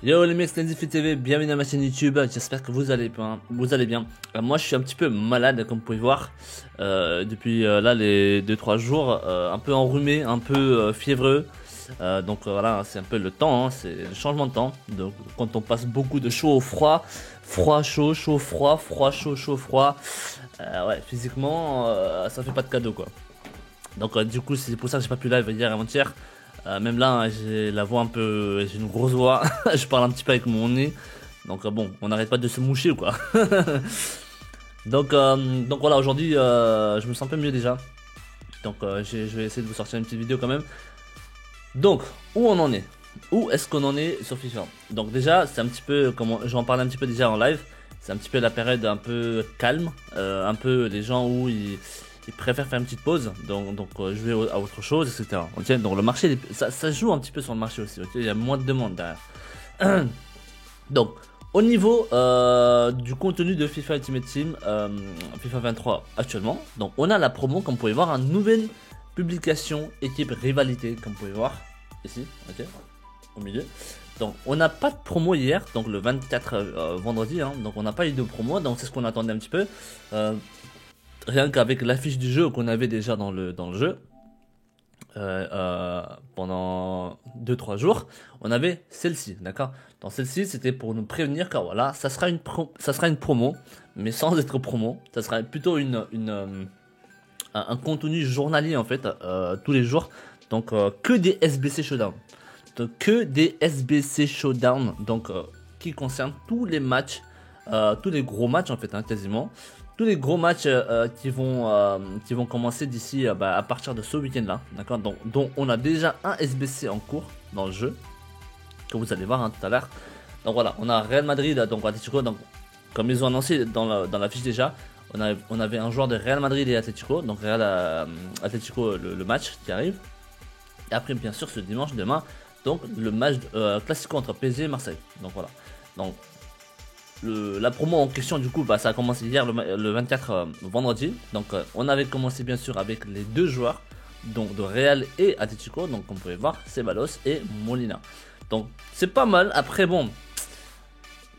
Yo les mecs, c'est Nzify TV, bienvenue à ma chaîne YouTube, j'espère que vous allez bien. Moi je suis un petit peu malade comme vous pouvez voir, depuis là les 2-3 jours, un peu enrhumé, un peu fiévreux. Donc voilà, c'est un peu le temps, hein, c'est le changement de temps. Donc quand on passe beaucoup de chaud au froid, froid chaud, chaud froid, froid chaud, chaud froid, ouais physiquement ça fait pas de cadeau quoi. Donc du coup c'est pour ça que j'ai pas pu live hier avant-hier. Même là, hein, j'ai la voix un peu, j'ai une grosse voix. Je parle un petit peu avec mon nez. Donc bon, on n'arrête pas de se moucher quoi. donc voilà, aujourd'hui, je me sens un peu mieux déjà. Donc je vais essayer de vous sortir une petite vidéo quand même. Donc, où on en est? Où est-ce qu'on en est sur FIFA? Donc déjà, c'est un petit peu, comme j'en parlais un petit peu déjà en live, c'est un petit peu la période un peu calme. Un peu les gens où ils préfèrent faire une petite pause, donc jouer à autre chose, etc. Okay, donc le marché, ça joue un petit peu sur le marché aussi. Okay, il y a moins de demandes derrière. Donc, au niveau du contenu de FIFA Ultimate Team, FIFA 23 actuellement, donc on a la promo, comme vous pouvez voir, une nouvelle publication équipe rivalité, comme vous pouvez voir ici, ok, au milieu. Donc on n'a pas de promo hier, donc le 24 vendredi, hein, donc on n'a pas eu de promo, donc c'est ce qu'on attendait un petit peu. Rien qu'avec l'affiche du jeu qu'on avait déjà dans le jeu pendant 2-3 jours, on avait celle-ci, d'accord. Dans celle-ci, c'était pour nous prévenir que voilà, ça sera une promo, mais sans être promo, ça sera plutôt un contenu journalier en fait, tous les jours. Donc que des SBC Showdown, donc que des SBC Showdown, donc qui concernent tous les matchs, tous les gros matchs en fait, hein, quasiment. Tous les gros matchs qui vont commencer d'ici à partir de ce week-end là, d'accord, dont on a déjà un SBC en cours dans le jeu, que vous allez voir hein, tout à l'heure. Donc voilà, on a Real Madrid, donc Atlético, donc comme ils ont annoncé dans la fiche déjà, on avait un joueur de Real Madrid et Atlético, donc Real Atlético le match qui arrive. Et après bien sûr ce dimanche demain, donc le match classico entre PSG et Marseille. Donc voilà. Donc la promo en question du coup ça a commencé hier le 24 vendredi. Donc on avait commencé bien sûr avec les deux joueurs donc de Real et Atlético, donc comme vous pouvez voir Ceballos et Molina. Donc c'est pas mal. Après bon,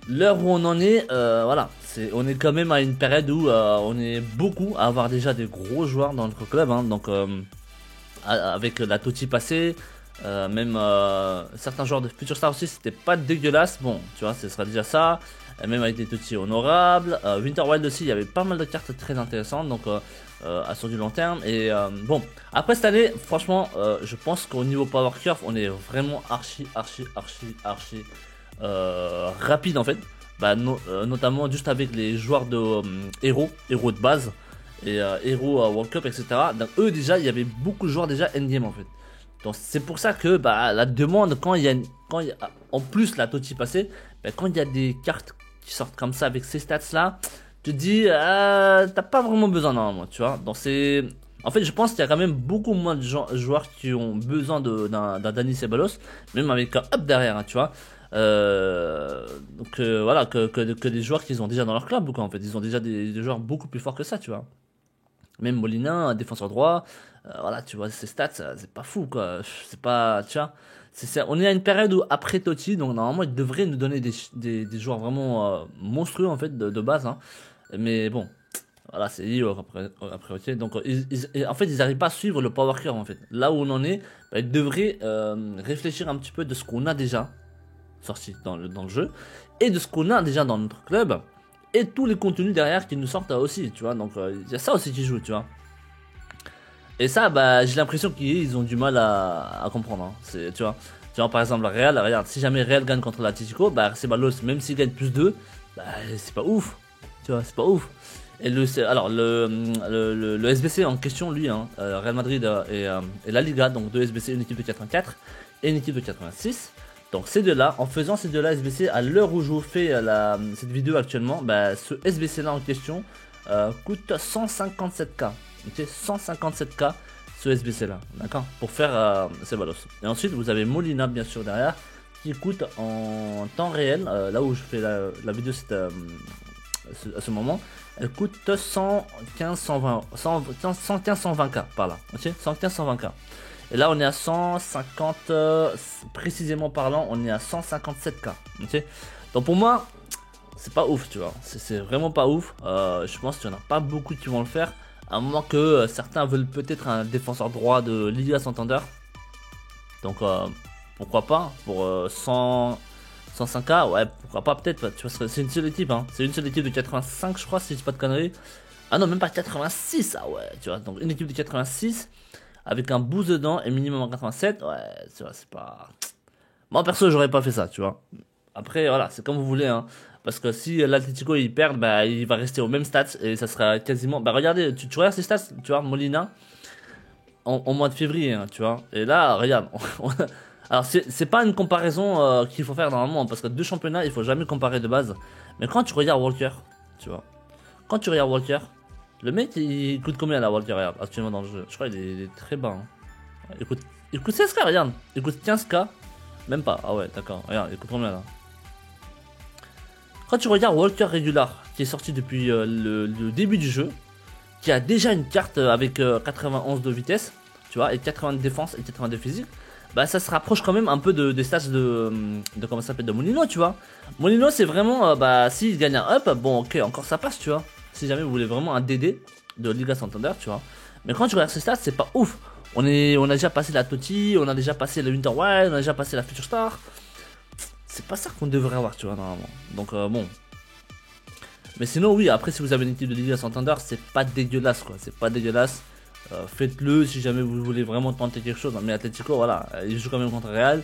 l'heure où on en est, voilà, on est quand même à une période où on est beaucoup à avoir déjà des gros joueurs dans notre club, hein, donc avec la Totti passée, même certains joueurs de Future Star aussi, c'était pas dégueulasse. Bon, tu vois, ce sera déjà ça. Même avec des Totti honorables. Winter Wild aussi, il y avait pas mal de cartes très intéressantes, donc sur du long terme. Et bon, après cette année, franchement, je pense qu'au niveau Power Curve, on est vraiment archi rapide en fait. Notamment juste avec les joueurs de héros de base et héros World Cup, etc. Donc eux déjà, il y avait beaucoup de joueurs déjà endgame en fait. Donc c'est pour ça que la demande quand il y a en plus la Totti passée, quand il y a des cartes qui sortent comme ça avec ces stats là, tu te dis t'as pas vraiment besoin normalement, tu vois. Donc c'est en fait je pense qu'il y a quand même beaucoup moins de joueurs qui ont besoin d'un Dani Ceballos, même avec un up derrière, hein, tu vois. Donc voilà, que des joueurs qu'ils ont déjà dans leur club quoi, en fait ils ont déjà des joueurs beaucoup plus forts que ça, tu vois. Même Molina, un défenseur droit, voilà, tu vois, ses stats, c'est pas fou, quoi. C'est pas, tu vois, on est à une période où, après Totti, donc normalement, il devrait nous donner des joueurs vraiment monstrueux, en fait, de base, hein. Mais bon, voilà, c'est lié après Totti. Donc, en fait, ils n'arrivent pas à suivre le power curve, en fait. Là où on en est, ils devraient réfléchir un petit peu de ce qu'on a déjà sorti dans le jeu, et de ce qu'on a déjà dans notre club, et tous les contenus derrière qui nous sortent aussi, tu vois. Donc il y a ça aussi qui joue, tu vois. Et ça, j'ai l'impression qu'ils ont du mal à comprendre, hein. Tu vois, par exemple Real, regarde, si jamais Real gagne contre l'Atlético, Ceballos, même s'il gagne plus 2, c'est pas ouf, tu vois, c'est pas ouf. Et le SBC en question, lui, hein, Real Madrid et la Liga, donc deux SBC, une équipe de 84 et une équipe de 86. Donc ces deux-là, en faisant ces deux-là SBC, à l'heure où je vous fais cette vidéo actuellement, ce SBC-là en question coûte 157K. Ok, 157K ce SBC-là, d'accord, pour faire Ceballos. Et ensuite, vous avez Molina, bien sûr, derrière, qui coûte en temps réel, là où je fais la vidéo à ce moment, elle coûte 115-120K par là, ok, 115-120K. Et là, on est à 150, précisément parlant, on est à 157K. Ok, donc pour moi, c'est pas ouf, tu vois. C'est vraiment pas ouf. Je pense qu'il y en a pas beaucoup qui vont le faire. À moins que certains veulent peut-être un défenseur droit de Liga Santander. Donc pourquoi pas pour 105K, ouais, pourquoi pas peut-être. Tu vois, c'est une seule équipe, hein. C'est une seule équipe de 85, je crois, si je dis pas de conneries. Ah non, même pas 86, ah ouais, tu vois. Donc une équipe de 86 avec un boost dedans et minimum en 87, ouais, tu vois, c'est pas. Moi perso, j'aurais pas fait ça, tu vois. Après, voilà, c'est comme vous voulez, hein. Parce que si l'Atlético il perd, bah il va rester au même stats et ça sera quasiment. Bah regardez, tu regardes ses stats, tu vois, Molina en mois de février, hein, tu vois. Et là, regarde. Alors c'est pas une comparaison qu'il faut faire normalement parce que deux championnats, il faut jamais comparer de base. Mais quand tu regardes Walker, tu vois. Quand tu regardes Walker, le mec il coûte combien là Walker regarde, actuellement dans le jeu? Je crois qu'il est très bas. Hein. Il coûte 16K, regarde. Il coûte 15K. Même pas. Ah ouais, d'accord. Regarde, il coûte combien là? Quand tu regardes Walker Regular, qui est sorti depuis le début du jeu, qui a déjà une carte avec 91 de vitesse, tu vois, et 80 de défense et 80 de physique, bah ça se rapproche quand même un peu des stats de comment ça s'appelle, de Molino, tu vois. Molino c'est vraiment, bah s'il gagne un up, bon ok, encore ça passe, tu vois. Si jamais vous voulez vraiment un DD de Liga Santander, tu vois. Mais quand tu regardes ses stats, c'est pas ouf. On a déjà passé la Totti, on a déjà passé le Winter Wild, on a déjà passé la Future Star. C'est pas ça qu'on devrait avoir, tu vois, normalement. Donc bon. Mais sinon, oui, après, si vous avez une équipe de Liga Santander, c'est pas dégueulasse, quoi. C'est pas dégueulasse. Faites-le si jamais vous voulez vraiment tenter quelque chose. Mais Atletico, voilà, ils jouent quand même contre Real.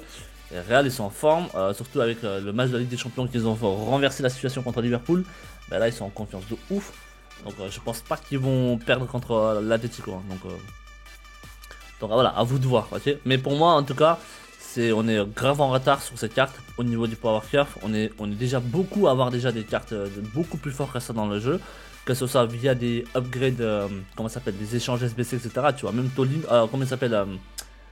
Et Real, ils sont en forme, surtout avec le match de la Ligue des Champions qu'ils ont renversé la situation contre Liverpool. Bah, là, ils sont en confiance de ouf. Donc, je pense pas qu'ils vont perdre contre l'Atletico. Hein. Donc voilà, à vous de voir, ok. Mais pour moi, en tout cas, on est grave en retard sur cette carte au niveau du Power Curve. On est déjà beaucoup à avoir déjà des cartes beaucoup plus fortes que ça dans le jeu. Que ce soit via des upgrades, comment ça s'appelle, des échanges SBC, etc. Tu vois, même comment il s'appelle,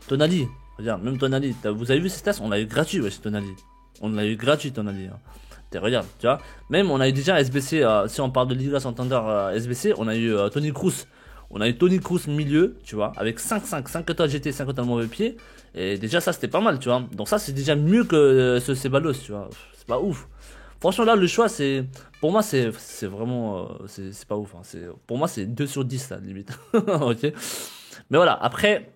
Tonali. Regarde, même Tonali. Vous avez vu ces stats? On l'a eu gratuit, ouais, c'est Tonali. On l'a eu gratuit, Tonali. Hein. Regarde, tu vois. Même on a eu déjà SBC, si on parle de Liga Santander SBC, on a eu Toni Kroos. On a eu Toni Kroos milieu, tu vois, avec 5-5, 5 étoiles GT, 5 étoiles mauvais pied. Et déjà ça c'était pas mal, tu vois. Donc ça c'est déjà mieux que ce Ceballos, tu vois. C'est pas ouf. Franchement là le choix c'est... Pour moi c'est vraiment... c'est pas ouf. Hein. Pour moi c'est 2 sur 10 là limite. Ok. Mais voilà, après,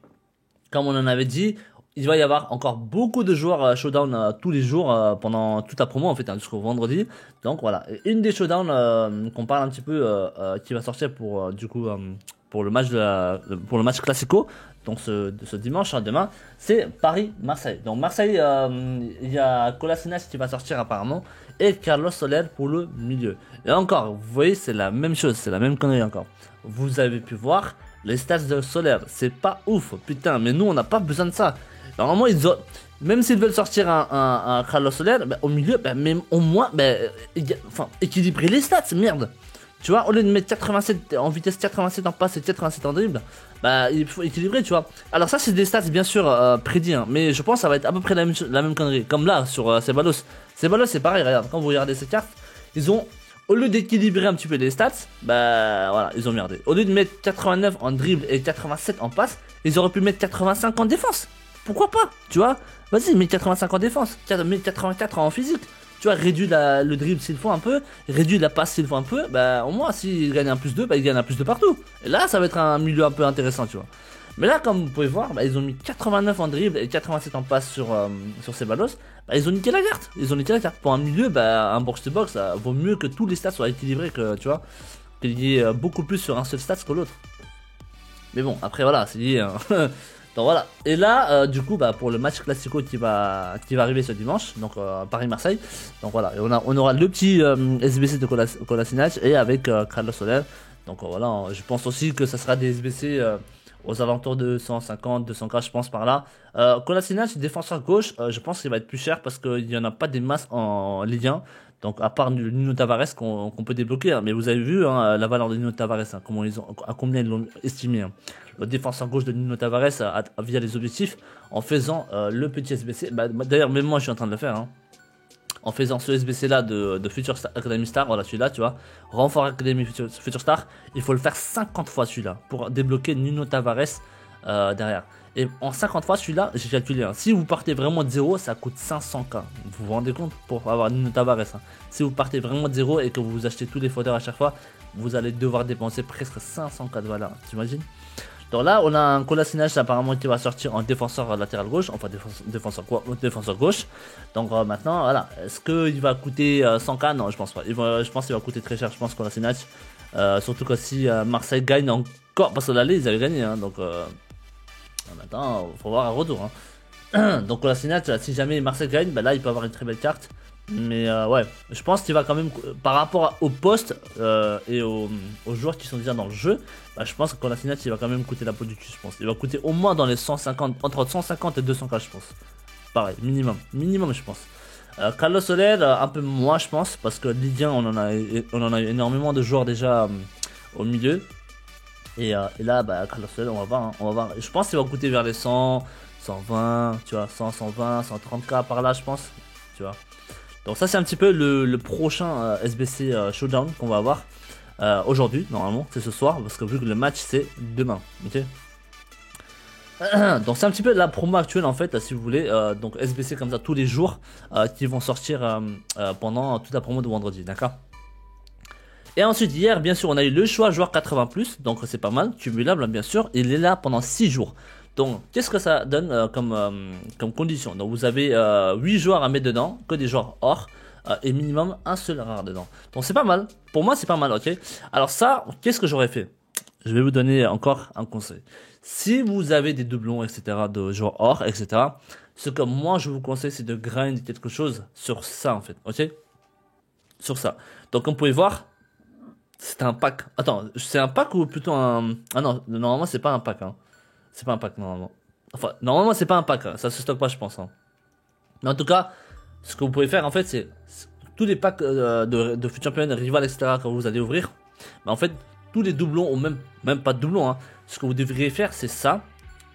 comme on en avait dit, il va y avoir encore beaucoup de joueurs showdown tous les jours pendant toute la promo en fait, hein, jusqu'au vendredi. Donc voilà, et une des showdowns qu'on parle un petit peu qui va sortir pour du coup pour le match pour le match classico, donc ce dimanche, hein, demain, c'est Paris-Marseille. Donc Marseille, il y a Kolasinac qui va sortir apparemment et Carlos Soler pour le milieu. Et encore, vous voyez, c'est la même chose, c'est la même connerie encore. Vous avez pu voir les stats de Soler, c'est pas ouf, putain, mais nous on n'a pas besoin de ça. Normalement, même s'ils veulent sortir un Carlos Soler, bah, au milieu, bah, même au moins, bah, équilibrer les stats, merde. Tu vois, au lieu de mettre 87 en vitesse, 87 en passe et 87 en dribble, bah il faut équilibrer, tu vois. Alors ça c'est des stats bien sûr prédits, hein, mais je pense que ça va être à peu près la même connerie. Comme là sur Ceballos. Ceballos c'est pareil, regarde, quand vous regardez ces cartes, ils ont, au lieu d'équilibrer un petit peu les stats, bah voilà, ils ont merdé. Au lieu de mettre 89 en dribble et 87 en passe, ils auraient pu mettre 85 en défense. Pourquoi pas, tu vois. Vas-y, mets 85 en défense, mets 84 en physique. Tu vois, réduit le dribble s'il faut un peu, réduit la passe s'il faut un peu, bah au moins s'il gagne un plus 2, bah il gagne un plus 2 partout. Et là, ça va être un milieu un peu intéressant, tu vois. Mais là, comme vous pouvez voir, bah, ils ont mis 89 en dribble et 87 en passe sur Ceballos. Bah, ils ont niqué la carte. Ils ont niqué la carte. Pour un milieu, bah, un box-to-box, ça vaut mieux que tous les stats soient équilibrés, que tu vois, qu'il y ait beaucoup plus sur un seul stats que l'autre. Mais bon, après voilà, c'est lié. Hein. Donc voilà, et là du coup bah, pour le match classico qui va arriver ce dimanche, donc Paris-Marseille, donc voilà, et on aura le petit SBC de Kolasinac et avec Carlos Soler, donc voilà, je pense aussi que ça sera des SBC aux alentours de 150, 200K je pense par là. Kolasinac, défenseur gauche, je pense qu'il va être plus cher parce qu'il n'y en a pas des masses en Ligue 1. Donc à part Nuno Tavares qu'on peut débloquer, hein. Mais vous avez vu hein, la valeur de Nuno Tavares, hein, à combien ils l'ont estimé. Hein. Le défenseur gauche de Nuno Tavares via les objectifs en faisant le petit SBC. Bah, d'ailleurs même moi je suis en train de le faire. Hein. En faisant ce SBC là de Future Academy Star, voilà celui-là tu vois, Renfort Academy Future Star, il faut le faire 50 fois celui-là pour débloquer Nuno Tavares derrière. Et en 50 fois, celui-là, j'ai calculé. Hein. Si vous partez vraiment de 0, ça coûte 500K. Vous vous rendez compte pour avoir Nuno Tavares. Hein. Si vous partez vraiment de 0 et que vous achetez tous les fauteurs à chaque fois, vous allez devoir dépenser presque 500K de valeur. T'imagines? Donc là, on a un Kolasinac apparemment qui va sortir en défenseur latéral gauche. Enfin, défenseur gauche. Donc maintenant, voilà. Est-ce qu'il va coûter 100K? Non, je pense pas. Je pense qu'il va coûter très cher. Je pense Kolasinac. Surtout que si Marseille gagne encore. Parce que l'aller, ils avaient gagné. Hein, donc. Maintenant, il faut voir un retour. Hein. Donc Kolasinac, si jamais Marseille gagne, bah là il peut avoir une très belle carte. Mais ouais, je pense qu'il va quand même, par rapport au poste et aux joueurs qui sont déjà dans le jeu, bah, je pense que Kolasinac il va quand même coûter la peau du cul, je pense. Il va coûter au moins dans les 150, entre 150 et 200K, je pense. Pareil, minimum je pense. Carlos Soler, un peu moins je pense, parce que Ligue 1 on en a énormément de joueurs déjà au milieu. Et là, bah, Carlos Soler, on va voir, hein, on va voir. Je pense qu'il va coûter vers les 100, 120, tu vois, 100, 120, 130K par là, je pense, tu vois. Donc ça, c'est un petit peu le prochain SBC Showdown qu'on va avoir aujourd'hui, normalement, c'est ce soir, parce que vu que le match, c'est demain, ok. Donc c'est un petit peu la promo actuelle, en fait, si vous voulez, donc SBC comme ça tous les jours, qui vont sortir pendant toute la promo de vendredi, d'accord. Et ensuite, hier, bien sûr, on a eu le choix joueur 80+, donc c'est pas mal, cumulable, bien sûr. Il est là pendant 6 jours. Donc, qu'est-ce que ça donne comme condition? Donc, vous avez 8 joueurs à mettre dedans, que des joueurs or, et minimum un seul rare dedans. Donc, c'est pas mal. Pour moi, c'est pas mal, ok? Alors ça, qu'est-ce que j'aurais fait? Je vais vous donner encore un conseil. Si vous avez des doublons, etc., de joueurs or, etc., ce que moi, je vous conseille, c'est de grind quelque chose sur ça, en fait, ok? Sur ça. Donc, comme vous pouvez voir, c'est un pack. Attends, c'est un pack ou plutôt un... Ah non, normalement c'est pas un pack. Hein. C'est pas un pack normalement. Enfin, normalement c'est pas un pack. Hein. Ça se stocke pas je pense. Hein. Mais en tout cas, ce que vous pouvez faire en fait c'est... Tous les packs de Foot Champion, Rival, etc. quand vous allez ouvrir. Mais en fait, tous les doublons, ou même pas de doublons. Hein. Ce que vous devriez faire c'est ça.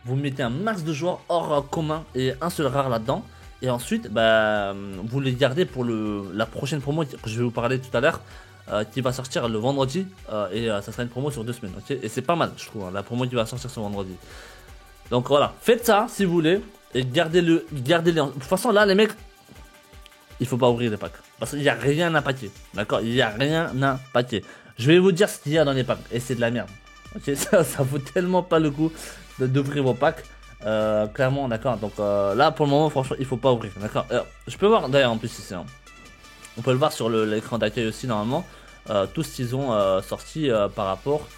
Vous mettez un max de joueurs hors commun et un seul rare là-dedans. Et ensuite, bah, vous les gardez pour la prochaine promo que je vais vous parler tout à l'heure. Qui va sortir le vendredi et ça sera une promo sur 2 semaines, ok. Et c'est pas mal je trouve, hein, la promo qui va sortir ce vendredi. Donc voilà, faites ça si vous voulez et gardez-les. De toute façon là les mecs, il faut pas ouvrir les packs parce qu'il n'y a rien à paquer, d'accord. Il n'y a rien à paquer. Je vais vous dire ce qu'il y a dans les packs et c'est de la merde, ok. Ça vaut tellement pas le coup d'ouvrir vos packs, clairement, d'accord. Donc là pour le moment franchement il faut pas ouvrir, d'accord. Je peux voir d'ailleurs en plus si c'est un... On peut le voir sur l'écran d'accueil aussi normalement. Tout ce qu'ils ont sorti par rapport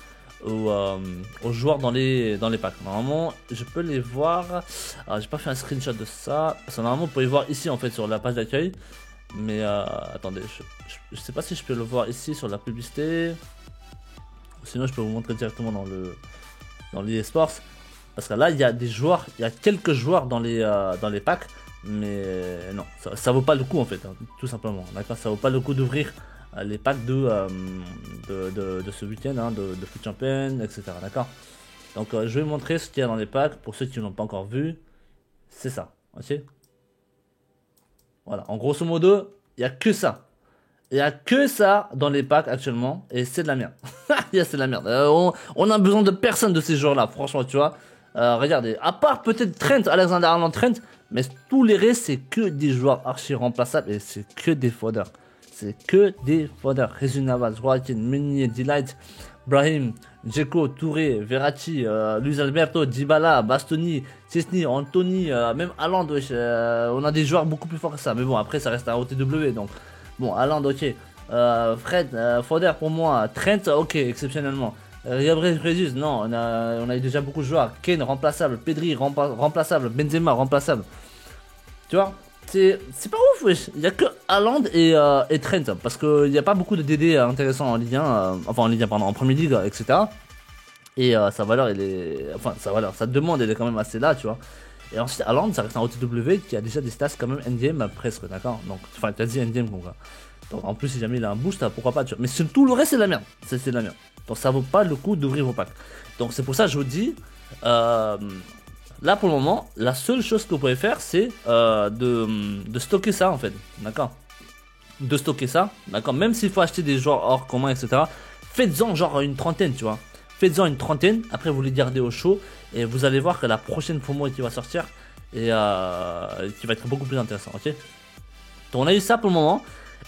aux joueurs dans les packs. Normalement, je peux les voir. Alors, j'ai pas fait un screenshot de ça. Parce que normalement, vous pouvez voir ici en fait sur la page d'accueil. Mais attendez, je sais pas si je peux le voir ici sur la publicité. Sinon, je peux vous montrer directement dans les eSports. Parce que là, il y a des joueurs, il y a quelques joueurs dans les packs. Mais non, ça vaut pas le coup en fait, hein, tout simplement. D'accord, ça vaut pas le coup d'ouvrir les packs de ce week-end, hein, de Foot Champion, etc. D'accord. Donc je vais vous montrer ce qu'il y a dans les packs pour ceux qui ne l'ont pas encore vu. C'est ça, ok. Voilà, en grosso modo, il y a que ça. Il y a que ça dans les packs actuellement et c'est de la merde. C'est de la merde. On a besoin de personne de ces joueurs-là, franchement, tu vois. Regardez, à part peut-être Trent, Alexander-Arnold Trent, mais tous les restes, c'est que des joueurs archi remplaçables et c'est que des foders. C'est que des foders. Jesus Navas, Joaquin, Meunier, Delight, Brahim, Dzeko, Touré, Verratti, Luis Alberto, Dybala, Bastoni, Chesney, Anthony, même Haaland. On a des joueurs beaucoup plus forts que ça. Mais bon, après, ça reste un OTW. Donc, bon, Haaland, ok. Fred, Foder pour moi. Trent, ok, exceptionnellement. Gabriel Jesus, non, on a eu déjà beaucoup de joueurs. Kane, remplaçable. Pedri, remplaçable. Benzema, remplaçable. Tu vois, c'est pas ouf, wesh. Il y a que Haaland et Trent. Parce qu'il n'y a pas beaucoup de DD intéressants en Ligue 1. Enfin, en Ligue 1, pardon, en Premier League, etc. Et sa valeur, elle est. Enfin, sa demande, elle est quand même assez là, tu vois. Et ensuite, Haaland, ça reste un OTW qui a déjà des stats quand même endgame presque, d'accord. Donc, enfin, t'as dit endgame, quoi. Donc, en plus, si jamais il a un boost, pourquoi pas, tu vois. Mais tout le reste, c'est de la merde. C'est de la merde. Donc, ça vaut pas le coup d'ouvrir vos packs. Donc, c'est pour ça que je vous dis. Là, pour le moment, la seule chose que vous pouvez faire, c'est de stocker ça, en fait. D'accord. De stocker ça, d'accord. Même s'il faut acheter des joueurs hors commun, etc. Faites-en genre une trentaine, tu vois. faites-en une trentaine, après vous les gardez au chaud, et vous allez voir que la prochaine promo qui va sortir, et qui va être beaucoup plus intéressant, ok. Donc on a eu ça pour le moment.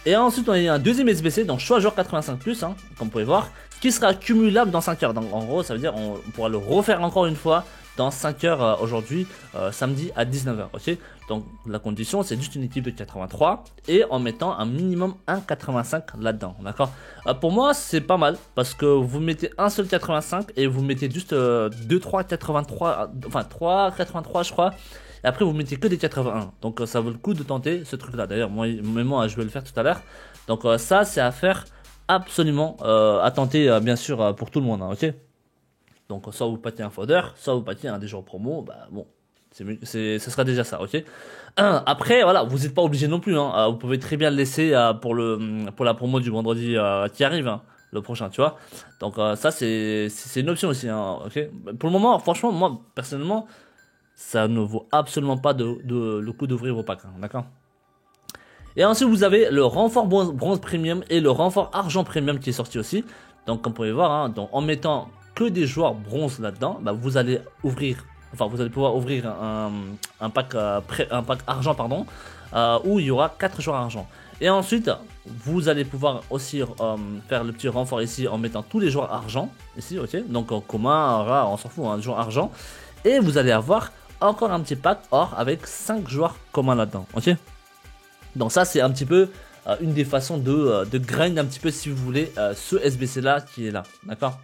Et ensuite on a eu un deuxième SBC, donc choix joueur 85+, hein, comme vous pouvez voir, qui sera cumulable dans 5 heures. Donc en gros ça veut dire on pourra le refaire encore une fois dans 5 heures aujourd'hui, samedi à 19h, ok. Donc la condition c'est juste une équipe de 83 et en mettant un minimum 1,85 là-dedans, d'accord. Pour moi c'est pas mal parce que vous mettez un seul 85 et vous mettez juste 2-3 83, enfin 3,83 je crois. Et après vous mettez que des 81, donc ça vaut le coup de tenter ce truc là. D'ailleurs moi je vais le faire tout à l'heure. Donc ça c'est à faire absolument, à tenter bien sûr pour tout le monde, hein, ok. Donc soit vous pâtez un fodder, soit vous pâtez un des jours promo, bah bon, ce sera déjà ça, ok. Après voilà, vous n'êtes pas obligé non plus, hein, vous pouvez très bien le laisser pour la promo du vendredi qui arrive, hein, le prochain, tu vois. Donc ça c'est une option aussi, hein, ok. Pour le moment, franchement, moi personnellement, ça ne vaut absolument pas le coup d'ouvrir vos packs, hein, d'accord. Et ensuite vous avez le renfort bronze premium et le renfort argent premium qui est sorti aussi. Donc comme vous pouvez voir, hein, donc, en mettant que des joueurs bronze là-dedans, bah, vous allez pouvoir ouvrir un pack argent, pardon, où il y aura 4 joueurs argent. Et ensuite, vous allez pouvoir aussi faire le petit renfort ici en mettant tous les joueurs argent ici, ok. Donc en commun, rare, on s'en fout, hein, joueurs argent. Et vous allez avoir encore un petit pack or avec 5 joueurs communs là-dedans, ok. Donc ça c'est un petit peu une des façons de grind un petit peu si vous voulez ce SBC là qui est là, d'accord.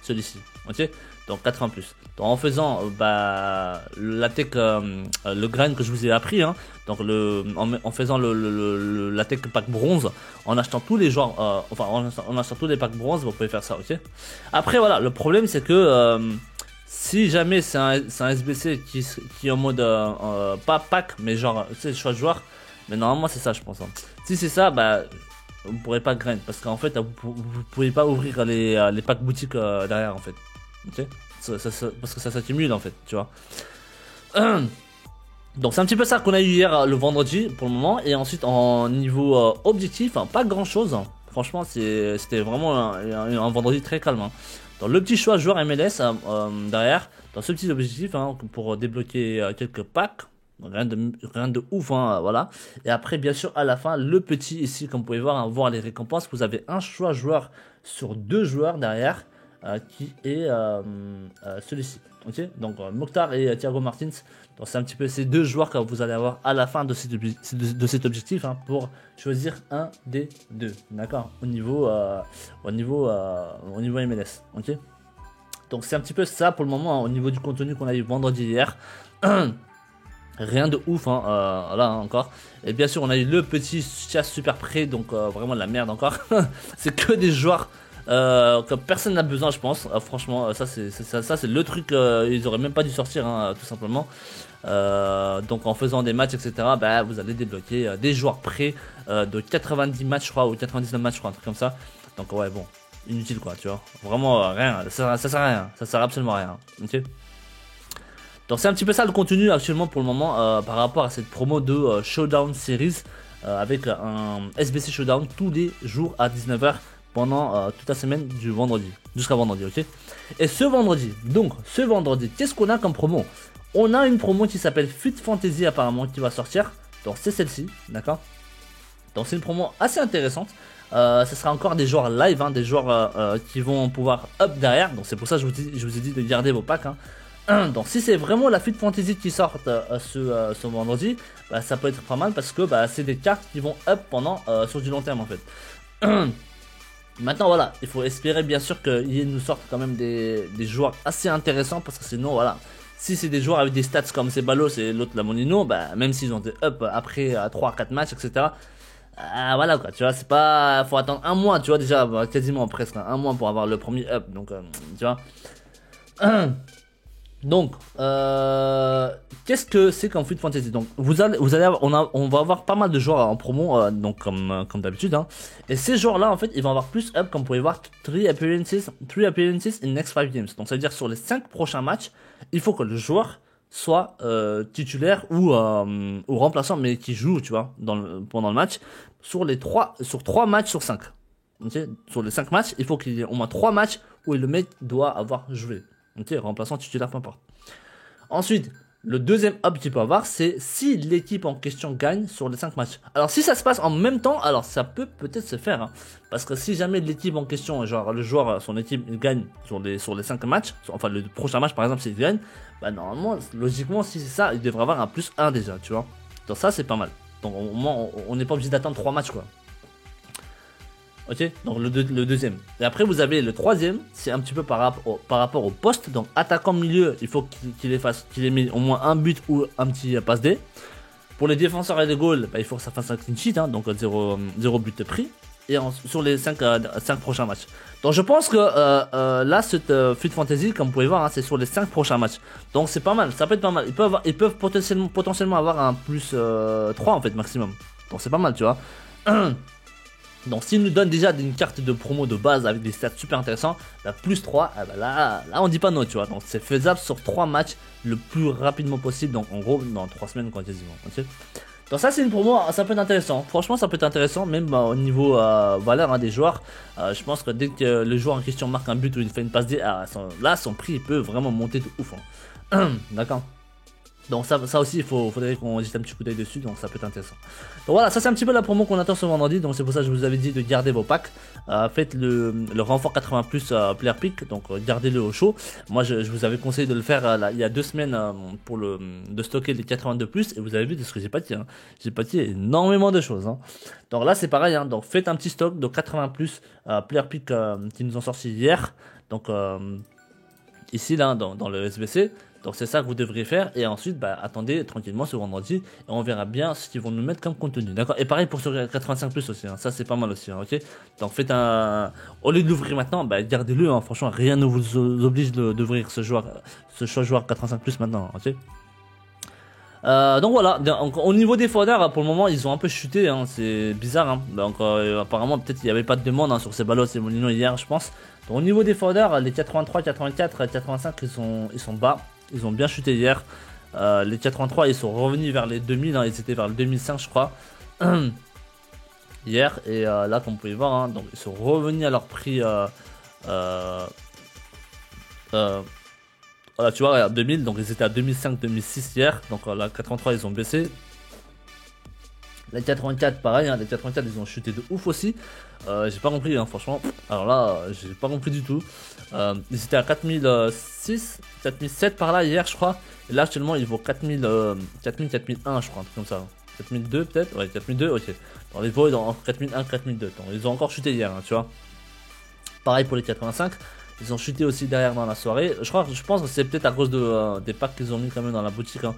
Celui-ci, ok. Donc 80+. Donc en faisant la tech, le grind que je vous ai appris, hein, donc en faisant la tech pack bronze, en achetant tous les joueurs, en achetant tous les packs bronze, vous pouvez faire ça, ok. Après voilà, le problème c'est que si jamais c'est un SBC qui est en mode pas pack mais genre c'est choix de joueur, mais normalement c'est ça je pense, hein. Si c'est ça, bah vous pourrez pas grind parce qu'en fait vous pouvez pas ouvrir les packs boutiques derrière en fait, ok. Parce que ça s'accumule en fait, tu vois. Donc c'est un petit peu ça qu'on a eu hier le vendredi pour le moment. Et ensuite en niveau objectif, hein, pas grand chose, hein. Franchement c'était vraiment un vendredi très calme, hein. Dans le petit choix joueur MLS derrière, dans ce petit objectif, hein, pour débloquer quelques packs. Rien de ouf, hein, voilà. Et après, bien sûr, à la fin, le petit ici, comme vous pouvez voir, hein, voir les récompenses, vous avez un choix joueur sur 2 joueurs derrière, qui est celui-ci. Ok, donc Mokhtar et Thiago Martins. Donc c'est un petit peu ces 2 joueurs que vous allez avoir à la fin de cet objectif, hein, pour choisir un des 2, d'accord, au niveau MLS. Ok. Donc c'est un petit peu ça pour le moment, hein, au niveau du contenu qu'on a eu vendredi hier. Rien de ouf, hein, là hein, encore. Et bien sûr on a eu le petit chasse super prêt, donc vraiment de la merde encore. C'est que des joueurs que personne n'a besoin je pense, franchement ça c'est le truc, ils auraient même pas dû sortir, hein, tout simplement. Donc en faisant des matchs etc, bah, vous allez débloquer des joueurs prêts de 90 matchs je crois, ou 99 matchs je crois, un truc comme ça. Donc ouais bon, inutile quoi, tu vois, vraiment rien, ça sert à rien, ça sert absolument à rien, ok. Donc c'est un petit peu ça le contenu actuellement pour le moment, par rapport à cette promo de Showdown Series, avec un SBC Showdown tous les jours à 19h pendant toute la semaine du vendredi, jusqu'à vendredi, ok. Et ce vendredi, qu'est-ce qu'on a comme promo? On a une promo qui s'appelle Fut Fantasy apparemment qui va sortir, donc c'est celle-ci, d'accord. Donc c'est une promo assez intéressante. Ce sera encore des joueurs live, hein, des joueurs qui vont pouvoir up derrière, donc c'est pour ça que je vous ai dit de garder vos packs, hein. Donc si c'est vraiment la Fut Fantasy qui sort ce vendredi, bah, ça peut être pas mal parce que bah, c'est des cartes qui vont up pendant sur du long terme en fait. Maintenant voilà, il faut espérer bien sûr qu'ils nous sortent quand même des joueurs assez intéressants, parce que sinon voilà, si c'est des joueurs avec des stats comme Ceballos et l'autre la Monino, bah, même s'ils ont des up après 3-4 matchs etc, voilà quoi, tu vois, c'est pas, faut attendre un mois, tu vois, déjà quasiment presque un mois pour avoir le premier up, donc tu vois. Donc, qu'est-ce que c'est qu'en Fut Fantasy? Donc, on va avoir pas mal de joueurs en promo, donc comme d'habitude, hein. Et ces joueurs-là, en fait, ils vont avoir plus up, comme vous pouvez voir, 3 appearances in next 5 games. Donc, ça veut dire sur les 5 prochains matchs, il faut que le joueur soit titulaire ou remplaçant, mais qui joue, tu vois, pendant le match, sur 3 matchs sur 5. Okay, sur les 5 matchs, il faut qu'il y ait au moins 3 matchs où le mec doit avoir joué. Okay, remplaçant titulaire, peu importe. Ensuite, le deuxième hub qu'il peut avoir, c'est si l'équipe en question gagne sur les 5 matchs. Alors si ça se passe en même temps, alors ça peut peut-être se faire. Hein, parce que si jamais l'équipe en question, genre le joueur, son équipe il gagne sur les 5 matchs, enfin le prochain match par exemple s'il gagne, bah normalement, logiquement si c'est ça, il devrait avoir un +1 déjà, tu vois. Donc ça c'est pas mal. Donc au moins on n'est pas obligé d'attendre 3 matchs quoi. Ok, donc le deuxième. Et après vous avez le troisième, c'est un petit peu par rapport au poste. Donc attaquant milieu, il faut qu'il ait mis au moins un but ou un petit passe D. Pour les défenseurs et les goals, bah, il faut que ça fasse un clean sheet, hein, donc 0 but pris. Et sur les 5 prochains matchs. Donc je pense que là, cette FUT Fantasy, comme vous pouvez voir, hein, c'est sur les 5 prochains matchs. Donc c'est pas mal, ça peut être pas mal. Ils peuvent potentiellement avoir un +3 en fait maximum. Donc c'est pas mal, tu vois. Donc s'il nous donne déjà une carte de promo de base avec des stats super intéressants, la +3, bah là on dit pas non, tu vois. Donc c'est faisable sur 3 matchs le plus rapidement possible, donc en gros dans 3 semaines quoi quasiment. Okay, donc ça c'est une promo, ça peut être intéressant. Franchement ça peut être intéressant, même au niveau valeur hein, des joueurs. Je pense que dès que le joueur en question marque un but ou il fait une passe D, là son prix il peut vraiment monter de ouf. Hein. D'accord. Donc ça aussi, faudrait qu'on jette un petit coup d'œil dessus, donc ça peut être intéressant. Donc voilà, ça c'est un petit peu la promo qu'on attend ce vendredi, donc c'est pour ça que je vous avais dit de garder vos packs. Faites le renfort 80 plus player pick, donc gardez-le au chaud. Moi je vous avais conseillé de le faire là, il y a 2 semaines de stocker les 82 plus, et vous avez vu de ce que j'ai pas dit. Hein. J'ai pas dit énormément de choses. Hein. Donc là c'est pareil, hein, donc faites un petit stock de 80 plus player pick qui nous ont sorti hier. Donc ici là dans le SBC. Donc c'est ça que vous devriez faire et ensuite bah, attendez tranquillement ce vendredi et on verra bien ce qu'ils vont nous mettre comme contenu, d'accord. Et pareil pour ce 85 plus aussi, hein. Ça c'est pas mal aussi, hein, ok. Donc faites au lieu de l'ouvrir maintenant, bah, gardez-le, hein. Franchement rien ne vous oblige d'ouvrir ce choix joueur 85 plus maintenant, ok. Donc voilà, donc, au niveau des foders, pour le moment ils ont un peu chuté, hein. C'est bizarre, hein. Donc apparemment peut-être il n'y avait pas de demande hein, sur ces ballots et Molino hier je pense. Donc au niveau des foders, les 83, 84, 85 ils sont bas. Ils ont bien chuté hier. Les 83 ils sont revenus vers les 2000, hein, ils étaient vers le 2005 je crois. Hier et là comme vous pouvez voir, hein, donc ils sont revenus à leur prix. Voilà tu vois, regarde, 2000, donc ils étaient à 2005-2006 hier. Donc là 83 ils ont baissé. Les 84 pareil, hein, les 84 ils ont chuté de ouf aussi. J'ai pas compris hein, franchement. Alors là j'ai pas compris du tout. Ils étaient à 4006, 4007 par là hier je crois. Et là actuellement ils vaut 4000, 4001 je crois, un truc comme ça. 4002 peut-être. Ouais 4002 ok. Dans les vaut dans 4001, 4002. Donc ils ont encore chuté hier hein, tu vois. Pareil pour les 85. Ils ont chuté aussi derrière dans la soirée. Je pense que c'est peut-être à cause des packs qu'ils ont mis quand même dans la boutique. Hein.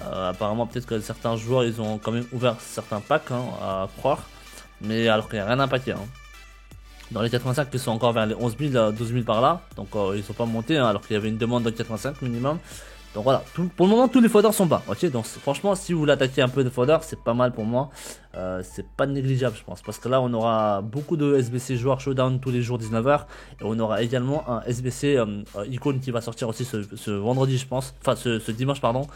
Apparemment peut-être que certains joueurs ils ont quand même ouvert certains packs hein, à croire. Mais alors qu'il n'y a rien à paquet. Hein. Dans les 85 ils sont encore vers les 11 000, 12 000 par là. Donc ils sont pas montés hein, alors qu'il y avait une demande de 85 minimum. Donc voilà, pour le moment tous les foders sont bas. Ok, donc franchement si vous l'attaquez un peu de fodder c'est pas mal pour moi. C'est pas négligeable je pense. Parce que là on aura beaucoup de SBC joueurs showdown tous les jours 19h. Et on aura également un SBC icône qui va sortir aussi ce vendredi je pense. Enfin ce dimanche pardon.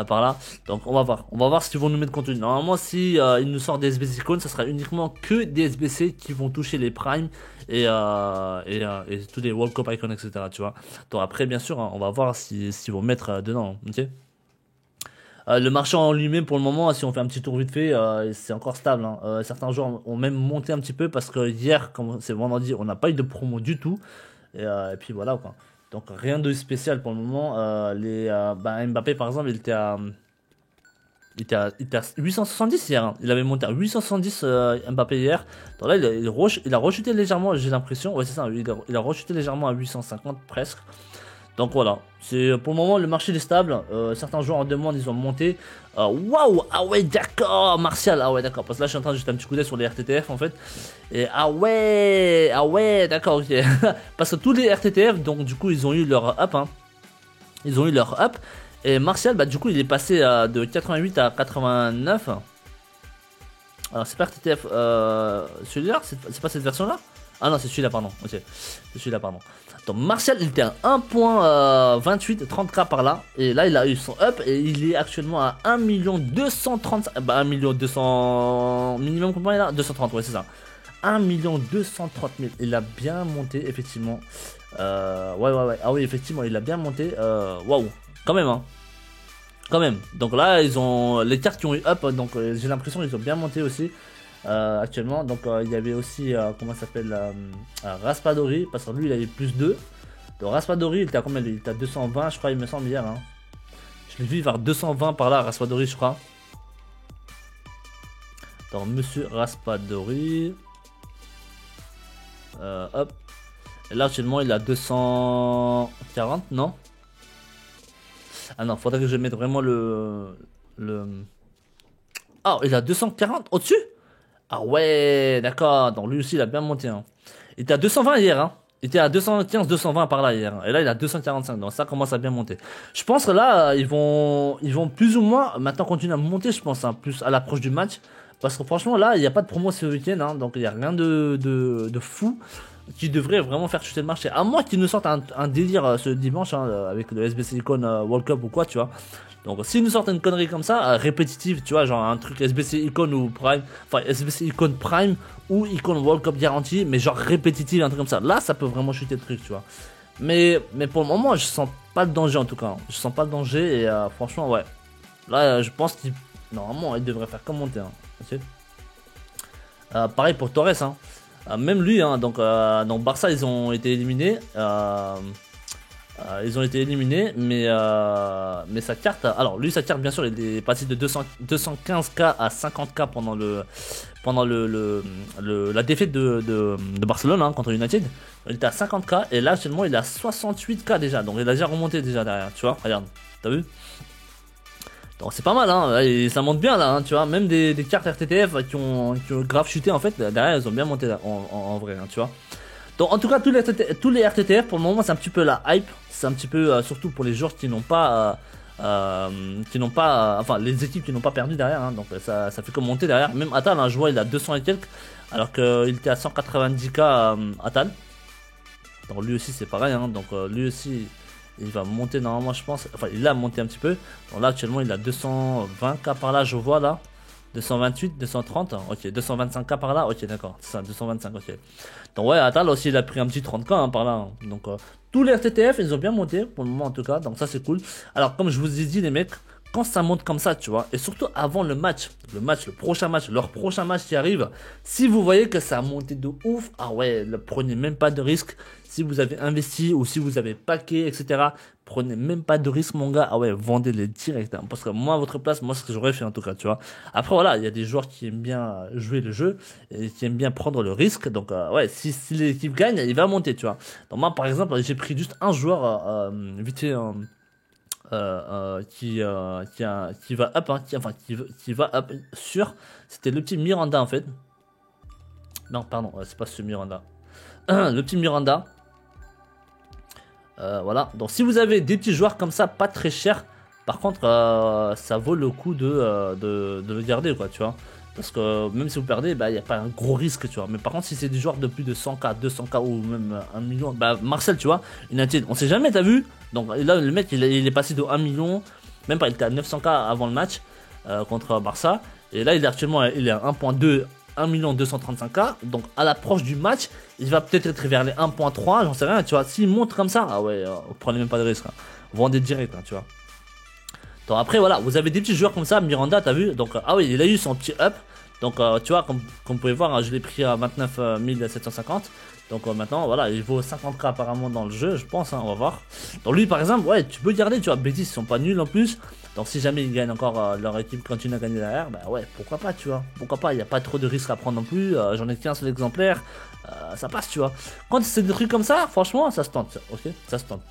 Par là, donc on va voir ce qu'ils vont nous mettre contenu. Normalement si ils nous sortent des SBC icônes, ça sera uniquement que des SBC qui vont toucher les primes et tous les World Cup icons etc tu vois. Donc après bien sûr hein, on va voir s'ils vont mettre dedans, ok. Le marché en lui-même pour le moment, si on fait un petit tour vite fait, c'est encore stable. Hein. Certains joueurs ont même monté un petit peu parce que hier, comme c'est vendredi, on n'a pas eu de promo du tout. Et puis voilà quoi. Donc rien de spécial pour le moment. Mbappé par exemple, il était à 870 hier. Hein. Il avait monté à 870 Mbappé hier. Donc là il a rechuté légèrement, j'ai l'impression. Ouais c'est ça, il a rechuté légèrement à 850 presque. Donc voilà, c'est pour le moment le marché est stable. Certains joueurs en demande, ils ont monté. Waouh, ah ouais d'accord, Martial, ah ouais d'accord. Parce que là je suis en train de jeter un petit coup d'œil sur les RTTF en fait. Et ah ouais d'accord ok. Parce que tous les RTTF, donc du coup ils ont eu leur up. Hein. Ils ont eu leur up. Et Martial, bah du coup il est passé de 88 à 89. Alors c'est pas RTTF, celui-là, c'est pas cette version là. Ah non c'est celui-là pardon, ok. C'est celui-là pardon. Donc Martial il était à 1.28, 30k par là. Et là il a eu son up et il est actuellement à 1 230. Bah 1 200 minimum combien il a 230 ouais c'est ça. 1 230 000. Il a bien monté, effectivement. Ouais. Ah oui, effectivement, il a bien monté. Waouh, quand même, hein. Quand même. Donc là, ils ont les cartes qui ont eu up. Donc j'ai l'impression qu'ils ont bien monté aussi. Actuellement. Donc il y avait aussi, comment ça s'appelle, Raspadori. Parce que lui, il avait plus 2. Donc Raspadori, il était à combien? Il était à 220, je crois, il me semble, hier. Hein. Je l'ai vu vers 220 par là, Raspadori, je crois. Donc Monsieur Raspadori. Hop. Et là, actuellement, il a 240, non? Ah non, faudrait que je mette vraiment le... Ah, il a 240 au-dessus? Ah ouais, d'accord. Donc lui aussi, il a bien monté. Hein. Il était à 220 hier. Hein. Il était à 215, 220 par là hier. Hein. Et là, il a 245. Donc ça commence à bien monter. Je pense que là, ils vont plus ou moins maintenant continuer à monter, je pense, hein, plus à l'approche du match. Parce que franchement, là, il n'y a pas de promo ce week-end. Hein, donc il n'y a rien de fou qui devrait vraiment faire chuter le marché. À moins qu'ils nous sortent un délire ce dimanche hein, avec le SBC Icon World Cup ou quoi, tu vois. Donc s'ils nous sortent une connerie comme ça, répétitive, tu vois, genre un truc SBC Icon ou Prime, enfin SBC Icon Prime ou Icon World Cup garantie, mais genre répétitive, un truc comme ça, là ça peut vraiment chuter le truc, tu vois. Mais pour le moment, je sens pas le danger en tout cas. Hein. Je sens pas le danger et franchement, ouais. Là, je pense qu'il normalement, il devrait faire comme monter. Hein. Okay. Pareil pour Torres, hein. Même lui, hein, donc Barça, ils ont été éliminés. Ils ont été éliminés, mais sa carte. Alors, lui, sa carte, bien sûr, il est passé de 215K à 50K pendant la défaite de Barcelone hein, contre United. Il était à 50K et là, actuellement, il est à 68K déjà. Donc, il a déjà remonté déjà derrière. Tu vois, regarde, t'as vu? Donc, c'est pas mal, hein. Et ça monte bien là, hein, tu vois. Même des cartes RTTF qui ont grave chuté en fait. Derrière, ils ont bien monté là, en vrai, hein, tu vois. Donc en tout cas tous les RTTF pour le moment c'est un petit peu la hype, c'est un petit peu surtout pour les joueurs qui n'ont pas enfin les équipes qui n'ont pas perdu derrière hein, donc ça fait que monter derrière. Même Atal hein, je vois il a 200 et quelques alors qu'il était à 190K Atal. Donc lui aussi c'est pareil hein, donc lui aussi il va monter normalement je pense, enfin il a monté un petit peu. Donc là actuellement il a 220K par là je vois là. 228, 230, ok, 225K par là, ok, d'accord, c'est ça, 225, ok. Donc ouais, Atal aussi, il a pris un petit 30K hein, par là. Hein. Donc tous les RTTF, ils ont bien monté, pour le moment en tout cas, donc ça c'est cool. Alors comme je vous ai dit les mecs, quand ça monte comme ça, tu vois, et surtout avant le prochain match, leur prochain match qui arrive, si vous voyez que ça a monté de ouf, ah ouais, ne prenez même pas de risque. Si vous avez investi ou si vous avez paqué, etc., prenez même pas de risque, mon gars. Ah ouais, vendez-les direct. Hein, parce que moi, à votre place, moi, c'est ce que j'aurais fait en tout cas, tu vois. Après, voilà, il y a des joueurs qui aiment bien jouer le jeu et qui aiment bien prendre le risque. Donc, ouais, si l'équipe gagne, il va monter, tu vois. Donc, moi, par exemple, j'ai pris juste un joueur vite fait. Qui va up, hein, qui va up sur. C'était le petit Miranda en fait. Non, pardon, c'est pas ce Miranda. Le petit Miranda. Voilà. Donc, si vous avez des petits joueurs comme ça, pas très chers, par contre, ça vaut le coup de le garder, quoi, tu vois. Parce que même si vous perdez, bah, il n'y a pas un gros risque, tu vois. Mais par contre, si c'est des joueurs de plus de 100K, 200K ou même 1 million, bah, Marcel, tu vois, United, on sait jamais, t'as vu? Donc là, le mec, il est passé de 1 million, même pas, il était à 900K avant le match contre Barça. Et là, il est actuellement il est à 1.2, 1 235K. Donc à l'approche du match, il va peut-être être vers les 1.3, j'en sais rien, tu vois. S'il monte comme ça, ah ouais, vous prenez même pas de risque. Hein. Vous vendez direct, hein, tu vois. Donc après voilà, vous avez des petits joueurs comme ça, Miranda, t'as vu? Donc ah oui, il a eu son petit up. Donc tu vois, comme vous pouvez voir, hein, je l'ai pris à 29 750. Donc maintenant, voilà, il vaut 50K apparemment dans le jeu, je pense, hein, on va voir. Donc lui par exemple, ouais, tu peux garder, tu vois, Betis, ils sont pas nuls en plus. Donc si jamais ils gagnent encore, leur équipe continue à gagner derrière, bah ouais, pourquoi pas, tu vois. Pourquoi pas, il n'y a pas trop de risques à prendre non plus, j'en ai 15 exemplaires, ça passe, tu vois. Quand c'est des trucs comme ça, franchement, ça se tente, ok, ça se tente.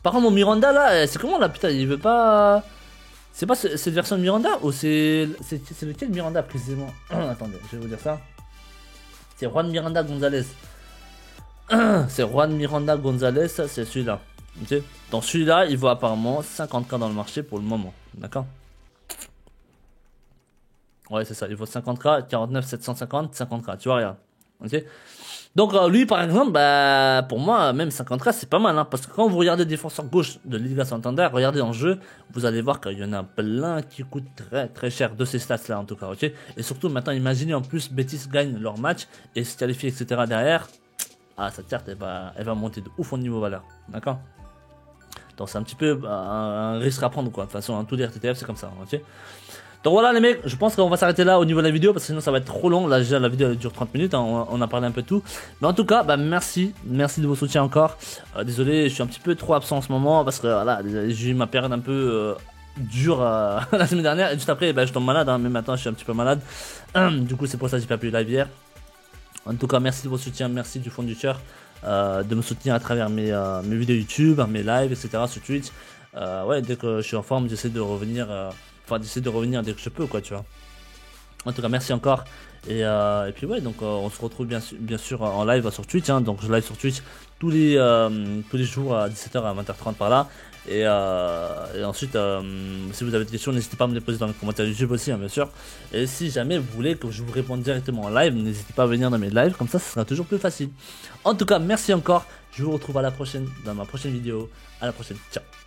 Par contre, mon Miranda là, c'est comment là, putain, il veut pas... C'est pas cette version de Miranda ou c'est lequel Miranda précisément? Attendez, je vais vous dire ça. C'est Juan Miranda Gonzalez. C'est Juan Miranda Gonzalez, c'est celui-là. Okay. Donc celui-là, il vaut apparemment 50K dans le marché pour le moment. D'accord? Ouais, c'est ça. Il vaut 50K, 49 750, 50K. Tu vois, regarde. Ok? Donc lui par exemple, bah pour moi même 50K c'est pas mal, hein, parce que quand vous regardez défenseur gauche de Liga Santander, regardez en jeu, vous allez voir qu'il y en a plein qui coûtent très très cher de ces stats là en tout cas, ok. Et surtout maintenant imaginez en plus Betis gagne leur match et se qualifie etc derrière, ah cette carte elle va monter de ouf en niveau valeur, d'accord. Donc c'est un petit peu un risque à prendre quoi, de toute façon hein, tous les RTTF c'est comme ça, ok. Donc voilà les mecs, je pense qu'on va s'arrêter là au niveau de la vidéo parce que sinon ça va être trop long. Là déjà la vidéo elle dure 30 minutes, hein, on a parlé un peu de tout. Mais en tout cas, bah merci de vos soutiens encore. Désolé, je suis un petit peu trop absent en ce moment parce que voilà, j'ai eu ma période un peu dure la semaine dernière et juste après bah, je tombe malade, hein, même maintenant je suis un petit peu malade. Du coup c'est pour ça que j'ai pas pu live hier. En tout cas merci de vos soutiens, merci du fond du cœur de me soutenir à travers mes vidéos YouTube, mes lives, etc. sur Twitch. Ouais, dès que je suis en forme, j'essaie de revenir. Enfin, d'essayer de revenir dès que je peux, quoi, tu vois. En tout cas, merci encore. Et puis, ouais, donc on se retrouve bien sûr en live sur Twitch. Hein, donc, je live sur Twitch tous les jours à 17h à 20h30 par là. Et ensuite, si vous avez des questions, n'hésitez pas à me les poser dans les commentaires YouTube aussi, hein, bien sûr. Et si jamais vous voulez que je vous réponde directement en live, n'hésitez pas à venir dans mes lives, comme ça sera toujours plus facile. En tout cas, merci encore. Je vous retrouve à la prochaine, dans ma prochaine vidéo. À la prochaine. Ciao.